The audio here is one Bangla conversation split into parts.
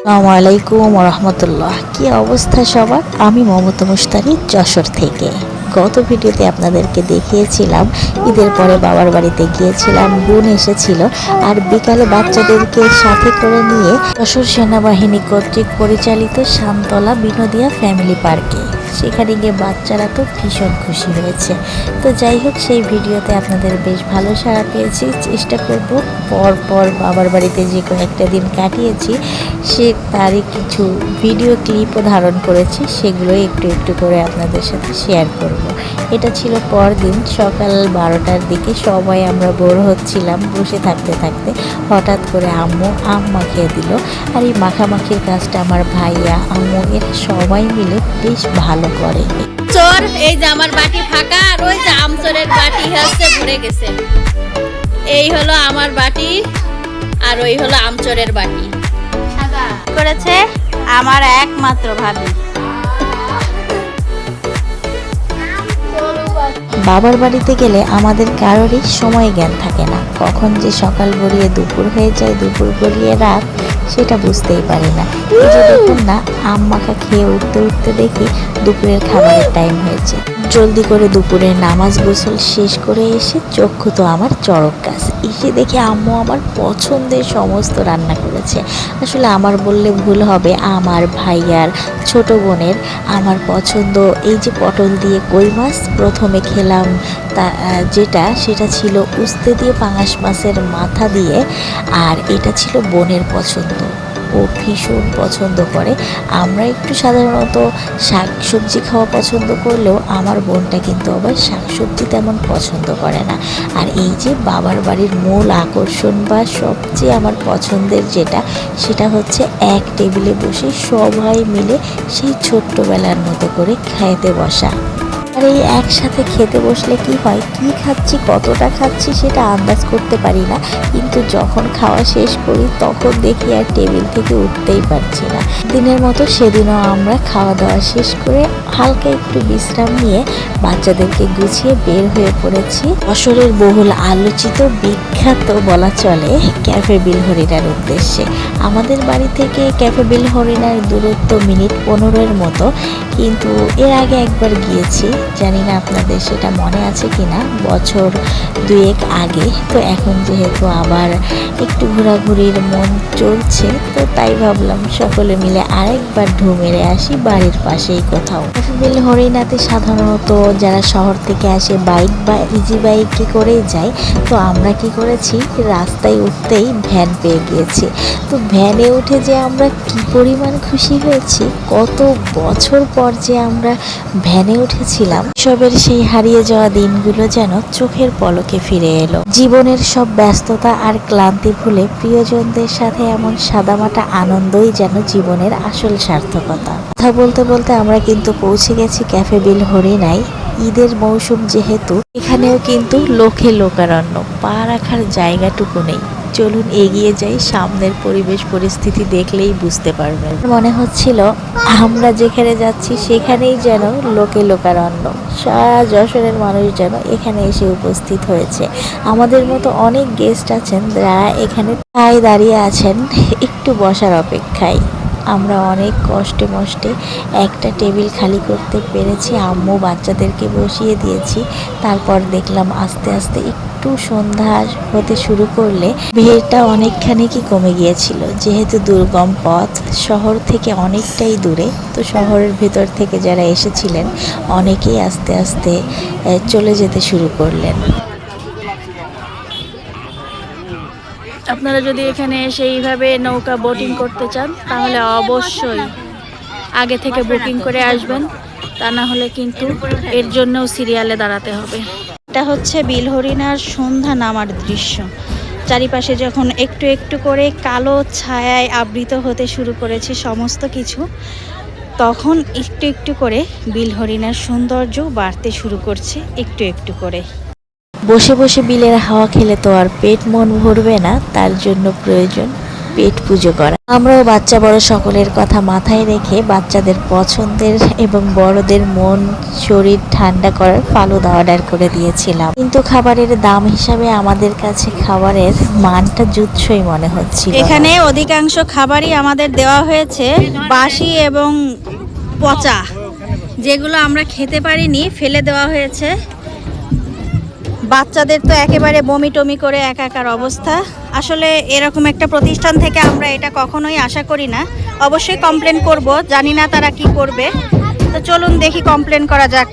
আসসালামু আলাইকুম রহমতুল্লাহ। কি অবস্থা সবার? আমি মমতা মুশতারি যশোর থেকে। গত ভিডিওতে আপনাদেরকে দেখিয়েছিলাম ঈদের পরে বাবার বাড়িতে গিয়েছিলাম, বোন এসেছিল, আর বিকালে বাচ্চাদেরকে সাথে করে নিয়ে যশোর সেনাবাহিনী কর্তৃক পরিচালিত শান্তলা বিনোদিয়া ফ্যামিলি পার্কে। সেখানে গিয়ে বাচ্চারা তো ভীষণ খুশি হয়েছে। তো যাই হোক, সেই ভিডিওতে আপনাদের বেশ ভালো সাড়া পেয়েছি। চেষ্টা করব পর বাবার বাড়িতে যে কয়েকটা দিন কাটিয়েছি তারই কিছু ভিডিও ক্লিপও ধারণ করেছি, সেগুলো একটু একটু করে আপনাদের সাথে শেয়ার করব। এটা ছিল পরদিন সকাল 12টার দিকে। সবাই আমরা বোর হচ্ছিলাম বসে থাকতে থাকতে। হঠাৎ করে আম্মু আম মাখিয়ে দিল। আর এই মাখামাখির কাজটা আমার ভাইয়া, আম্মু এরা সবাই মিলে বেশ ভালো করে। চোর, এই যে আমার বাটি ফাঁকা, আর ওই যে আমচোরের বাটি হচ্ছে ভরে গেছে। এই হলো আমার বাটি, আর ওই হলো আমচোরের বাটি। করেছে আমার একমাত্র ভাবি। বাবার বাড়িতে গেলে আমাদের কারোরই সময় জ্ঞান থাকে না, কখন যে সকাল গড়িয়ে দুপুর হয়ে যায়, দুপুর গড়িয়ে রাত, সেটা বুঝতেই পারি না। এই যে দেখুন না, আম মাখা খেয়ে উঠতে উঠতে দেখি দুপুরের খাবারের টাইম হয়েছে। জলদি করে দুপুরের নামাজ গোসল শেষ করে এসে চক্ষু তো আমার চড়ক গাছ। এসে দেখে আম্মু আমার পছন্দের সমস্ত রান্না করেছে। আসলে আমার বললে ভুল হবে, আমার ভাইয়ার ছোট বোনের আমার পছন্দ এই যে পটল দিয়ে কই মাছ প্রথমে খেলাম, সেটা ছিল উস্তে দিয়ে পাঙাশ মাছের মাথা দিয়ে, আর এটা ছিল বোনের পছন্দ। ও ভীষণ পছন্দ করে। আমরা একটু সাধারণত শাক সবজি খাওয়া পছন্দ করলেও আমার বোনটা কিন্তু আবার শাক সবজি তেমন পছন্দ করে না। আর এই যে বাবার বাড়ির মূল আকর্ষণ বা সবচেয়ে আমার পছন্দের সেটা হচ্ছে এক টেবিলে বসে সবাই মিলে সেই ছোট্টবেলার মতো করে খাইতে বসা। আর এই একসাথে খেতে বসলে কি হয়, কি খাচ্ছি কতটা খাচ্ছি সেটা আন্দাজ করতে পারি না, কিন্তু যখন খাওয়া শেষ করি তখন দেখি আর টেবিল থেকে উঠতেই পারছি না। দিনের মতো সেদিনও আমরা খাওয়া দাওয়া শেষ করে হালকা একটু বিশ্রাম নিয়ে বাচ্চাদেরকে গুছিয়ে বের হয়ে পড়েছি যশোরের বহুল আলোচিত বিখ্যাত বলা চলে ক্যাফে বিল হরিণার উদ্দেশ্যে। আমাদের বাড়ি থেকে ক্যাফে বিল হরিণার দূরত্ব মিনিট 15-এর মতো, কিন্তু এর আগে একবার গিয়েছি, জানি না আপনাদের সেটা মনে আছে কিনা, বছর 2 আগে। তো এখন যেহেতু আবার একটু ঘোরাঘুরির মন চলছে, তো তাই ভাবলাম সকলে মিলে আরেকবার ঢু মেরে আসি বাড়ির পাশেই কোথাও। বিল হরিণাতে সাধারণত যারা শহর থেকে আসে বাইক বা ইজি বাইকে করেই যায়। তো আমরা কি করেছি, রাস্তায় উঠতেই ভ্যান পেয়ে গিয়েছি। তো ভ্যানে উঠে যে আমরা কি পরিমাণ খুশি হয়েছি, কত বছর পর যে আমরা ভ্যানে উঠেছিলাম, সবের সেই হারিয়ে যাওয়া দিনগুলো যেন চোখের পলকে ফিরে এলো। জীবনের সব ব্যস্ততা আর ক্লান্তি ভুলে প্রিয়জনদের সাথে এমন সাদামাটা আনন্দই যেন জীবনের আসল সার্থকতা। কথা বলতে বলতে আমরা কিন্তু পৌঁছে গেছি ক্যাফে বিল হরিণায়। ঈদের মৌসুম যেহেতু, এখানেও কিন্তু লোকে লোকারণ্য, পা রাখার জায়গাটুকু নেই। চলুন এগিয়ে যাই, সামনের পরিবেশ পরিস্থিতি দেখলেই বুঝতে পারবেন। মনে হচ্ছিল আমরা যেখানে যাচ্ছি সেখানেই যেন লোকে লোকারণ্য, সারা যশোরের মানুষ যেন এখানে এসে উপস্থিত হয়েছে। আমাদের মতো অনেক গেস্ট আছেন যারা এখানে দাঁড়িয়ে আছেন একটু বসার অপেক্ষায়। আমরা অনেক কষ্টে মষ্টে একটা টেবিল খালি করতে পেরেছি, আম্মু বাচ্চাদেরকে বসিয়ে দিয়েছি। তারপর দেখলাম আস্তে আস্তে একটু সন্ধ্যা হতে শুরু করলে ভিড়টা অনেকখানি কি কমে গিয়েছিল, যেহেতু দুর্গম পথ, শহর থেকে অনেকটাই দূরে। তো শহরের ভেতর থেকে যারা এসেছিলেন অনেকেই আস্তে আস্তে চলে যেতে শুরু করলেন। আপনারা যদি এখানে এসে এইভাবে নৌকা বোটিং করতে চান তাহলে অবশ্যই আগে থেকে বুকিং করে আসবেন, তা না হলে কিন্তু এর জন্যও সিরিয়ালে দাঁড়াতে হবে। এটা হচ্ছে বিল হরিণার সন্ধ্যা নামার দৃশ্য। চারিপাশে যখন একটু একটু করে কালো ছায়ায় আবৃত হতে শুরু করেছে সমস্ত কিছু, তখন একটু একটু করে বিল হরিণার সৌন্দর্য বাড়তে শুরু করছে একটু একটু করে। বসে বসে বিলের হাওয়া খেলে তো আর পেট মন ভরবে না, তার জন্য প্রয়োজন পেট পুজো করা। আমরাও বাচ্চা বড় সকলের কথা মাথায় রেখে বাচ্চাদের পছন্দের এবং বড়দের মন শরীর ঠান্ডা করার ফালুদা অর্ডার করে দিয়েছিলাম, কিন্তু খাবারের দাম হিসাবে আমাদের কাছে খাবারের মানটা জুৎসই মনে হচ্ছিল। এখানে অধিকাংশ খাবারই আমাদের দেওয়া হয়েছে বাসি এবং পচা, যেগুলো আমরা খেতে পারিনি ফেলে দেওয়া হয়েছে। বাচ্চাদের তো একেবারে বমি টমি করে একাকার অবস্থা। আসলে এরকম একটা প্রতিষ্ঠান থেকে আমরা এটা কখনোই আশা করি না। অবশ্যই কমপ্লেন করব, জানি না তারা কি করবে। তো চলুন দেখি কমপ্লেন করা যাক।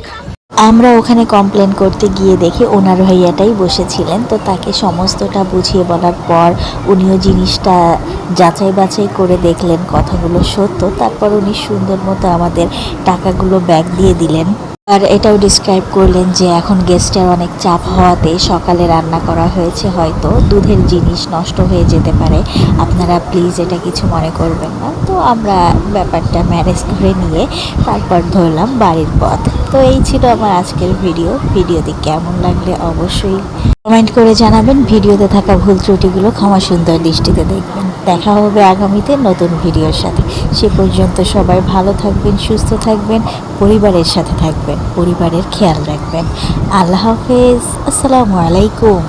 আমরা ওখানে কমপ্লেন করতে গিয়ে দেখি ওনার ভাইয়াটাই বসেছিলেন, তো তাকে সমস্তটা বুঝিয়ে বলার পর উনিও জিনিসটা যাচাই বাছাই করে দেখলেন কথাগুলো সত্য, তারপর উনি সুন্দর মতো আমাদের টাকাগুলো ব্যাক দিয়ে দিলেন। আর এটাও ডিসক্রাইব করলেন যে এখন গেস্টের অনেক চাপ হওয়াতে সকালে রান্না করা হয়েছে, হয়তো দুধের জিনিস নষ্ট হয়ে যেতে পারে, আপনারা প্লিজ এটা কিছু মনে করবেন না। তো আমরা ব্যাপারটা ম্যানেজ করে নিয়ে তারপর ধরলাম বাড়ির পথ। তো এই ছিল আমার আজকের ভিডিওটি কেমন লাগলে অবশ্যই কমেন্ট করে জানাবেন। ভিডিওতে থাকা ভুল ত্রুটিগুলো ক্ষমা সুন্দর দৃষ্টিতে দেখবেন। দেখা হবে আগামীতে নতুন ভিডিওর সাথে। সে পর্যন্ত সবাই ভালো থাকবেন, সুস্থ থাকবেন, পরিবারের সাথে থাকবেন, পরিবারের খেয়াল রাখবেন। আল্লাহ হাফেজ, আসসালামু আলাইকুম।